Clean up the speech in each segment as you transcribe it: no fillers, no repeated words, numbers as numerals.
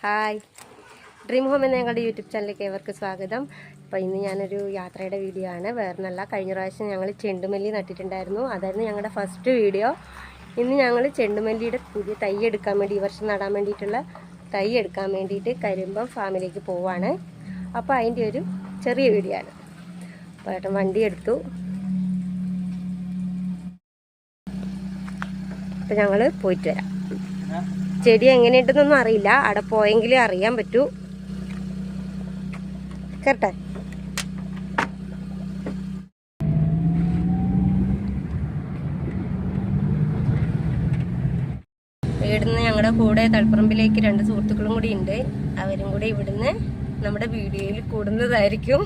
Hi, dream home എന്ന ഞങ്ങളുടെ YouTube ചാനലിലേക്ക് ഏവർക്ക് സ്വാഗതം. അപ്പോൾ ഇന്ന് ഞാനൊരു യാത്രയുടെ വീഡിയോ ആണ്, വേറൊന്നല്ല. കഴിഞ്ഞ പ്രാവശ്യം ഞങ്ങൾ ചെണ്ടുമല്ലി നട്ടിട്ടുണ്ടായിരുന്നു, അതായിരുന്നു ഞങ്ങളുടെ ഫസ്റ്റ് വീഡിയോ. ഇന്ന് ഞങ്ങൾ ചെണ്ടുമല്ലിയുടെ പുതിയ തൈ എടുക്കാൻ വേണ്ടി, ഈ വർഷം നടാൻ വേണ്ടിയിട്ടുള്ള തൈ എടുക്കാൻ വേണ്ടിയിട്ട് കരിമ്പം ഫാമിലേക്ക് പോവാണ്. അപ്പോൾ അതിൻ്റെ ഒരു ചെറിയ വീഡിയോ ആണ്. അപ്പോൾ ഏട്ടൻ വണ്ടി എടുത്തു. അപ്പോൾ ഞങ്ങൾ പോയിട്ട് വരാം. ചെടി എങ്ങനെയുണ്ടെന്നൊന്നും അറിയില്ല, അവിടെ പോയെങ്കിലേ അറിയാൻ പറ്റൂ. കേട്ടെ, ഇവിടുന്ന് ഞങ്ങളുടെ കൂടെ തളിപ്പറമ്പിലേക്ക് 2 സുഹൃത്തുക്കളും കൂടി ഉണ്ട്. അവരും കൂടെ ഇവിടുന്ന് നമ്മുടെ വീഡിയോയിൽ കൂടുന്നതായിരിക്കും.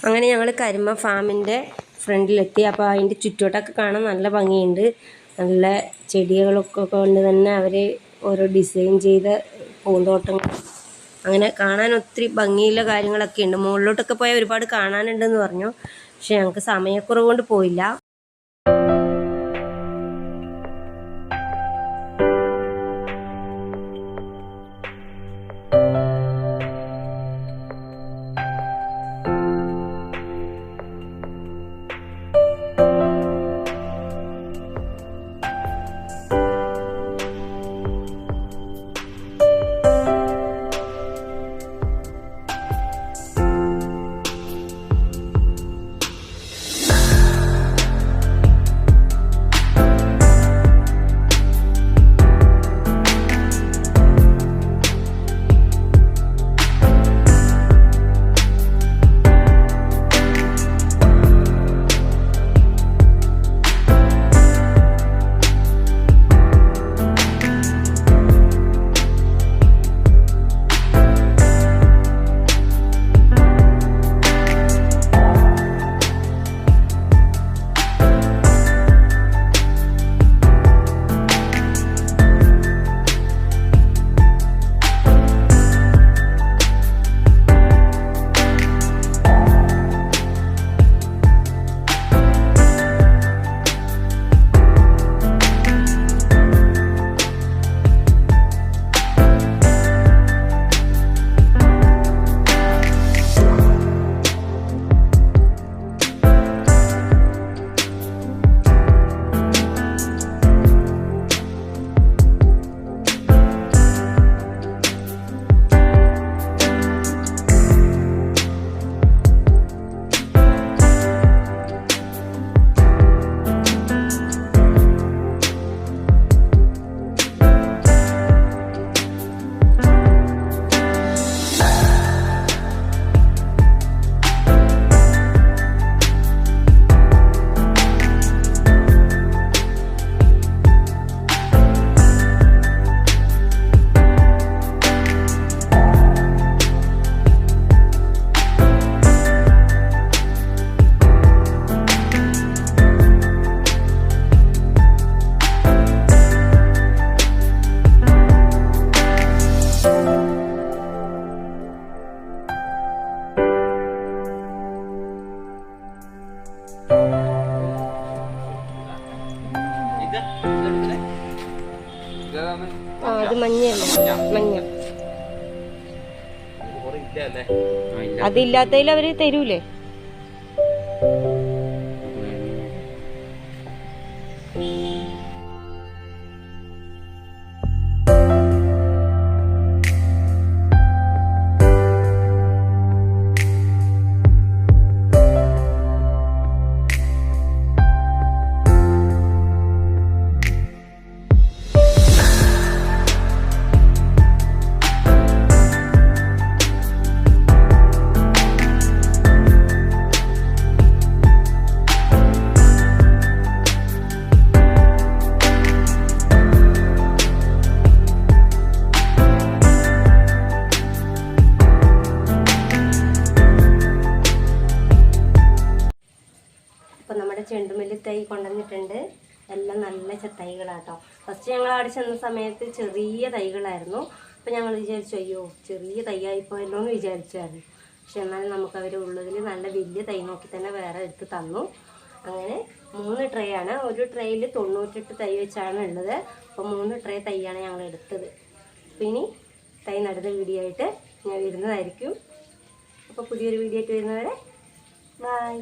അങ്ങനെ ഞങ്ങൾ കരിമ്പ ഫാമിൻ്റെ ഫ്രണ്ടിലെത്തി. അപ്പോൾ അതിൻ്റെ ചുറ്റോട്ടൊക്കെ കാണാൻ നല്ല ഭംഗിയുണ്ട്. നല്ല ചെടികളൊക്കെ കൊണ്ട് തന്നെ അവർ ഓരോ ഡിസൈൻ ചെയ്ത പൂന്തോട്ടങ്ങൾ, അങ്ങനെ കാണാൻ ഒത്തിരി ഭംഗിയുള്ള കാര്യങ്ങളൊക്കെ ഉണ്ട്. മുകളിലോട്ടൊക്കെ പോയാൽ ഒരുപാട് കാണാനുണ്ടെന്ന് പറഞ്ഞു, പക്ഷെ ഞങ്ങൾക്ക് സമയക്കുറവ് കൊണ്ട് പോയില്ല. ആ അത് മഞ്ഞല്ലേ, മഞ്ഞ. അതില്ലാത്തതിൽ അവര് തരൂലേ? അപ്പോൾ നമ്മുടെ ചെണ്ടുമല്ലി തൈ കൊണ്ടുവന്നിട്ടുണ്ട്. എല്ലാം നല്ല തൈകളാട്ടോ. ഫസ്റ്റ് ഞങ്ങൾ അവിടെ ചെന്ന സമയത്ത് ചെറിയ തൈകളായിരുന്നു. അപ്പോൾ ഞങ്ങൾ വിചാരിച്ചു അയ്യോ ചെറിയ തൈയായിപ്പോയല്ലോ എന്ന് വിചാരിച്ചായിരുന്നു. പക്ഷെ എന്നാലും നമുക്ക് അവർ ഉള്ളതിൽ നല്ല വലിയ തൈ നോക്കി തന്നെ വേറെ എടുത്ത് തന്നു. അങ്ങനെ 3 ട്രേ ആണ്. ഒരു ട്രേയിൽ 98 തൈ വെച്ചാണ് ഉള്ളത്. അപ്പോൾ 3 ട്രേ തൈയാണ് ഞങ്ങൾ എടുത്തത്. അപ്പോൾ ഇനി തൈ നടുന്ന വീഡിയോ ആയിട്ട് ഞാൻ വരുന്നതായിരിക്കും. അപ്പോൾ പുതിയൊരു വീഡിയോ ആയിട്ട് വരുന്നവരെ ബൈ.